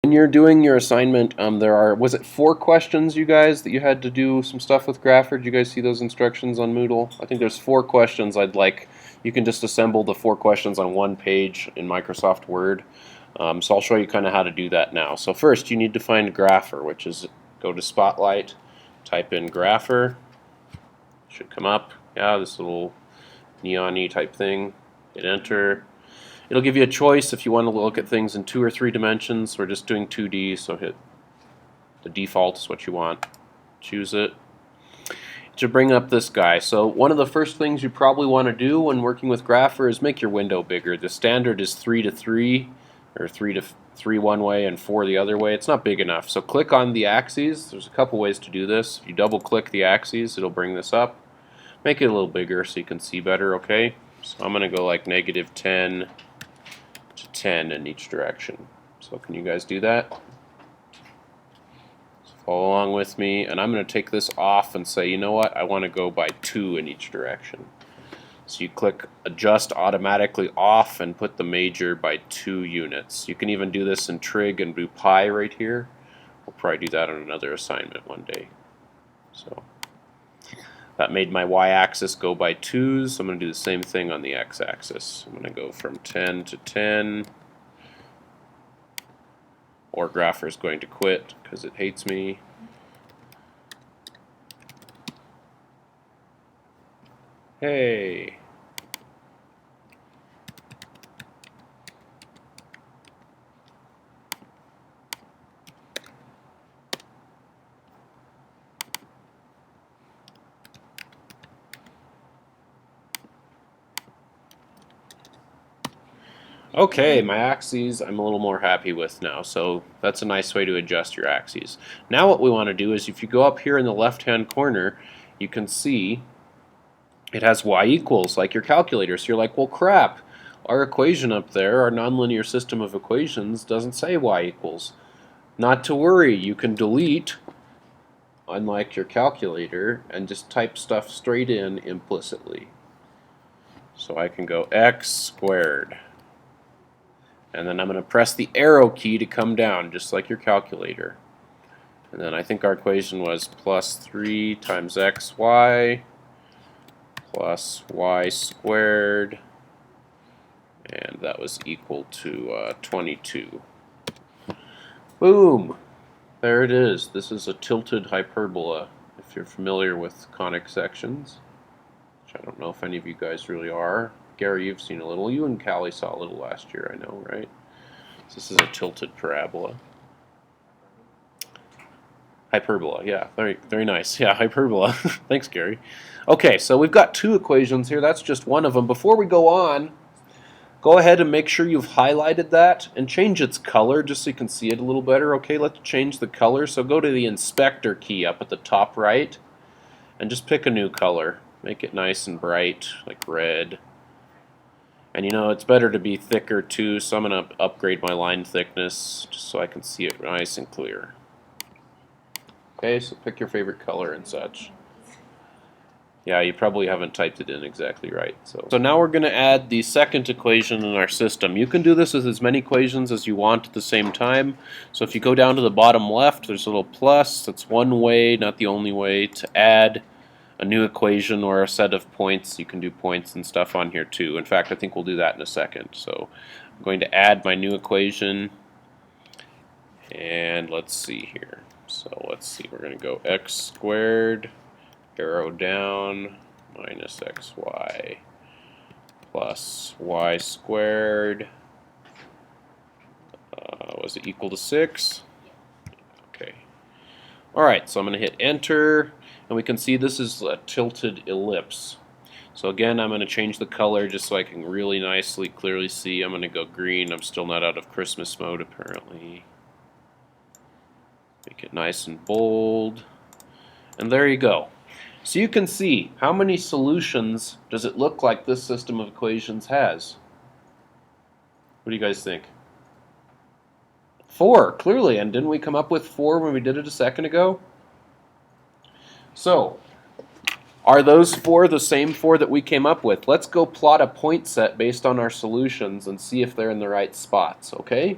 When you're doing your assignment, was it 4 questions, you guys, that you had to do some stuff with Grapher? Did you guys see those instructions on Moodle? I think there's 4 questions I'd like. You can just assemble the 4 questions on one page in Microsoft Word. So I'll show you kind of how to do that now. So first, you need to find Grapher, which is, go to Spotlight, type in Grapher. Should come up. Yeah, this little neon-y type thing. Hit enter. It'll give you a choice if you want to look at things in 2 or 3 dimensions. We're just doing 2D, so hit the default is what you want. Choose it. It should bring up this guy. So one of the first things you probably want to do when working with Grapher is make your window bigger. The standard is 3 to 3, or 3 to 3 one way and 4 the other way. It's not big enough. So click on the axes. There's a couple ways to do this. If you double click the axes, it'll bring this up. Make it a little bigger so you can see better, okay? So I'm going to go like -10 to 10 in each direction. So can you guys do that? So follow along with me, and I'm going to take this off and say, you know what, I want to go by 2 in each direction. So you click adjust automatically off and put the major by 2 units. You can even do this in trig and do pi right here. We'll probably do that on another assignment one day. So that made my y-axis go by 2s. I'm going to do the same thing on the x-axis. I'm going to go from 10 to 10. Or Grapher is going to quit because it hates me. Hey. Okay, my axes I'm a little more happy with now, so that's a nice way to adjust your axes. Now what we want to do is if you go up here in the left-hand corner, you can see it has y equals, like your calculator. So you're like, well, crap, our equation up there, our nonlinear system of equations, doesn't say y equals. Not to worry, you can delete, unlike your calculator, and just type stuff straight in implicitly. So I can go x squared. And then I'm going to press the arrow key to come down, just like your calculator. And then I think our equation was plus 3 times xy plus y squared, and that was equal to 22. Boom! There it is. This is a tilted hyperbola, if you're familiar with conic sections, which I don't know if any of you guys really are. Gary, you've seen a little. You and Callie saw a little last year, I know, right? So this is a tilted parabola. Hyperbola, yeah, very, very nice. Yeah, hyperbola. Thanks, Gary. Okay, so we've got 2 equations here. That's just one of them. Before we go on, go ahead and make sure you've highlighted that and change its color just so you can see it a little better. Okay, let's change the color. So go to the inspector key up at the top right and just pick a new color. Make it nice and bright, like red. And you know, it's better to be thicker too, so I'm going to upgrade my line thickness just so I can see it nice and clear. Okay, so pick your favorite color and such. Yeah, you probably haven't typed it in exactly right. So now we're going to add the second equation in our system. You can do this with as many equations as you want at the same time. So if you go down to the bottom left, there's a little plus. That's one way, not the only way, to add a new equation or a set of points. You can do points and stuff on here too. In fact, I think we'll do that in a second. So I'm going to add my new equation, and let's see here. So let's see, we're going to go x squared, arrow down, minus xy plus y squared. Was it equal to 6? Okay. Alright, so I'm going to hit enter. And we can see this is a tilted ellipse. So again, I'm going to change the color just so I can really nicely, clearly see. I'm going to go green. I'm still not out of Christmas mode, apparently. Make it nice and bold. And there you go. So you can see, how many solutions does it look like this system of equations has? What do you guys think? 4, clearly. And didn't we come up with 4 when we did it a second ago? So, are those 4 the same 4 that we came up with? Let's go plot a point set based on our solutions and see if they're in the right spots, okay?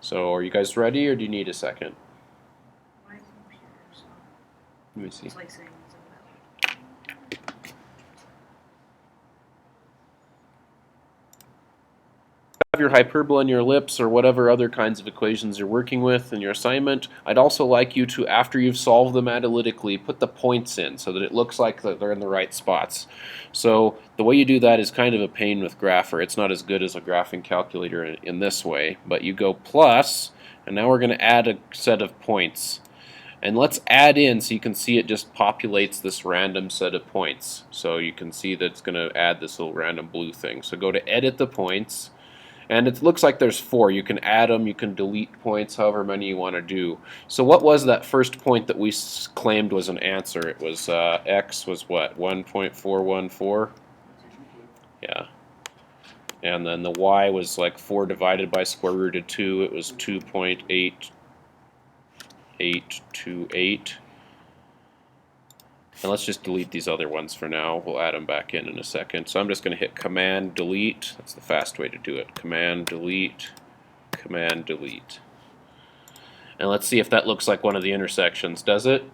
So are you guys ready, or do you need a second? My computer's on. Let me see. It's like saying it's Have your hyperbola and your ellipse or whatever other kinds of equations you're working with in your assignment. I'd also like you to, after you've solved them analytically, put the points in so that it looks like that they're in the right spots. So the way you do that is kind of a pain with Grapher. It's not as good as a graphing calculator in this way, but you go plus, and now we're going to add a set of points. And let's add in so you can see it just populates this random set of points. So you can see that it's going to add this little random blue thing. So go to edit the points. And it looks like there's 4. You can add them, you can delete points, however many you want to do. So what was that first point that we claimed was an answer? It was x was what, 1.414? Yeah. And then the y was like 4 divided by square root of 2. It was 2.8828. And let's just delete these other ones for now. We'll add them back in a second. So I'm just going to hit Command Delete. That's the fast way to do it. Command Delete, Command Delete. And let's see if that looks like one of the intersections. Does it?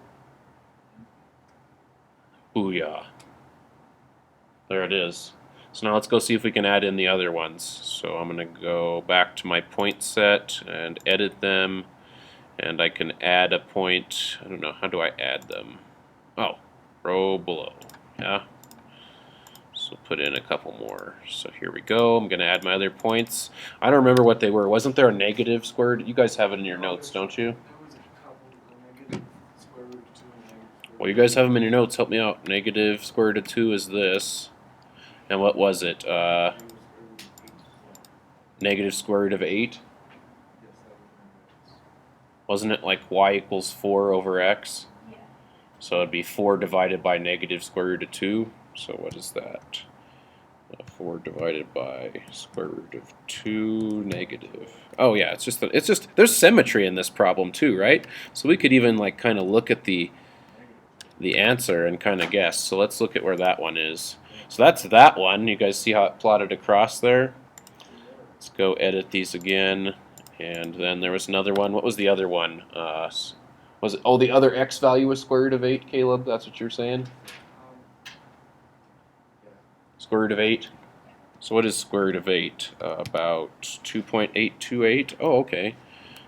Booyah. There it is. So now let's go see if we can add in the other ones. So I'm going to go back to my point set and edit them. And I can add a point. I don't know. How do I add them? Oh. Row below, yeah. So put in a couple more. So here we go. I'm going to add my other points. I don't remember what they were. Wasn't there a negative square root? You guys have it in your notes, don't you? Well, you guys have them in your notes. Help me out. Negative square root of 2 is this. And what was it? Negative square root of 8? Wasn't it like y equals 4 over x? So it'd be 4 divided by negative square root of 2. So what is that? 4 divided by square root of 2 negative. Oh yeah, it's just there's symmetry in this problem too, right? So we could even like kind of look at the answer and kind of guess. So let's look at where that one is. So that's that one. You guys see how it plotted across there? Let's go edit these again. And then there was another one. What was the other one? Was it? Oh, the other x value was square root of 8, Caleb? That's what you're saying? Square root of 8? So what is square root of 8? About 2.828? Oh, okay.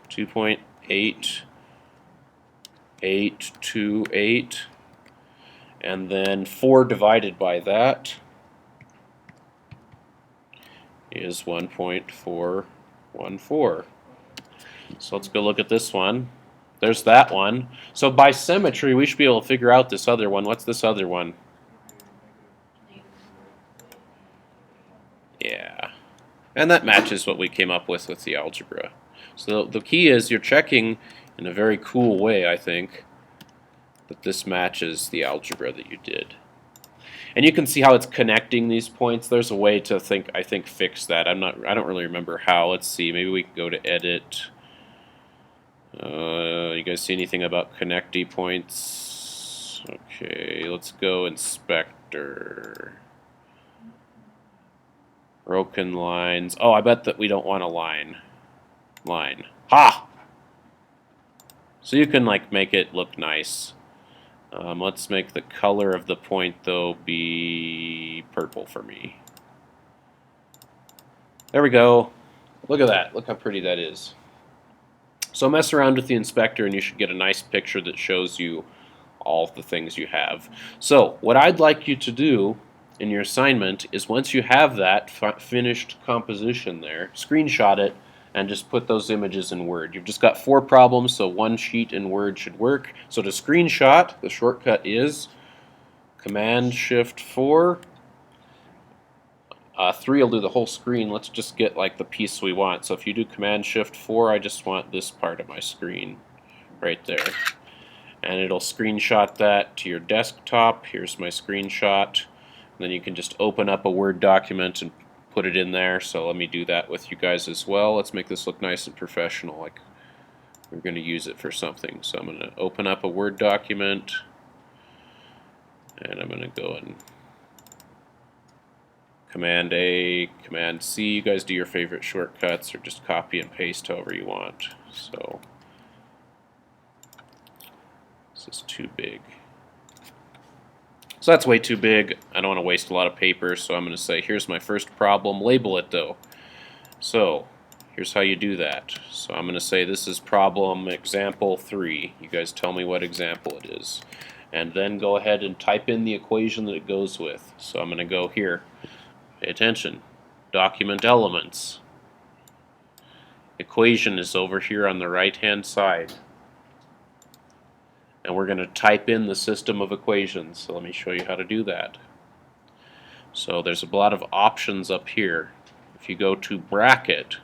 2.8828. And then 4 divided by that is 1.414. So let's go look at this one. There's that one. So by symmetry, we should be able to figure out this other one. What's this other one? Yeah. And that matches what we came up with the algebra. So the key is you're checking in a very cool way, I think, that this matches the algebra that you did. And you can see how it's connecting these points. There's a way to I think fix that. I don't really remember how. Let's see. Maybe we can go to edit. You guys see anything about connectee points? Okay, let's go inspector. Broken lines. Oh, I bet that we don't want a line. Ha! So you can like make it look nice. Let's make the color of the point though be purple for me. There we go. Look at that. Look how pretty that is. So mess around with the inspector and you should get a nice picture that shows you all of the things you have. So what I'd like you to do in your assignment is once you have that finished composition there, screenshot it and just put those images in Word. You've just got 4 problems, so 1 sheet in Word should work. So to screenshot, the shortcut is Command-Shift-4. 3 will do the whole screen. Let's just get like the piece we want. So if you do Command-Shift-4, I just want this part of my screen right there. And it'll screenshot that to your desktop. Here's my screenshot. And then you can just open up a Word document and put it in there. So let me do that with you guys as well. Let's make this look nice and professional, like we're going to use it for something. So I'm going to open up a Word document. And I'm going to go and Command A, Command C. You guys do your favorite shortcuts or just copy and paste however you want. So this is too big. So that's way too big. I don't want to waste a lot of paper, so I'm going to say, here's my first problem. Label it, though. So here's how you do that. So I'm going to say this is problem example 3. You guys tell me what example it is. And then go ahead and type in the equation that it goes with. So I'm going to go here. Pay attention. Document elements. Equation is over here on the right-hand side. And we're going to type in the system of equations. So let me show you how to do that. So there's a lot of options up here. If you go to bracket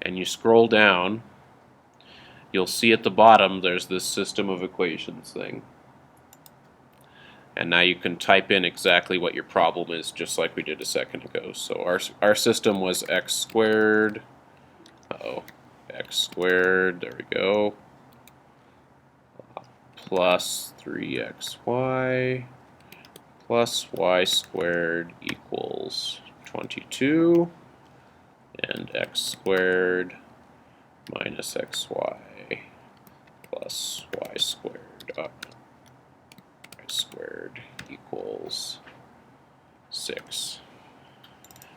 and you scroll down, you'll see at the bottom there's this system of equations thing. And now you can type in exactly what your problem is, just like we did a second ago. So our system was x squared. X squared, there we go, plus 3xy plus y squared equals 22, and x squared minus xy plus y squared up y squared equals 6.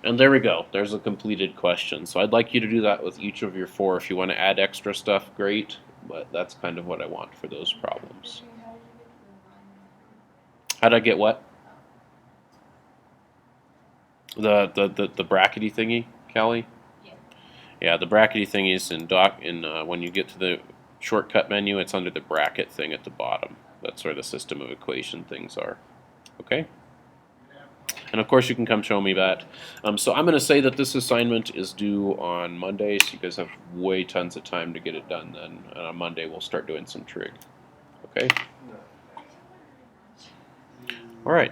And there we go. There's a completed question. So I'd like you to do that with each of your 4. If you want to add extra stuff, great. But that's kind of what I want for those problems. How'd I get what? The brackety thingy, Callie? Yeah. Yeah, the brackety thingy is in when you get to the shortcut menu, it's under the bracket thing at the bottom. That's where the system of equation things are. Okay? And of course you can come show me that. So I'm going to say that this assignment is due on Monday, so you guys have way tons of time to get it done then. And on Monday we'll start doing some trig. Okay? Alright.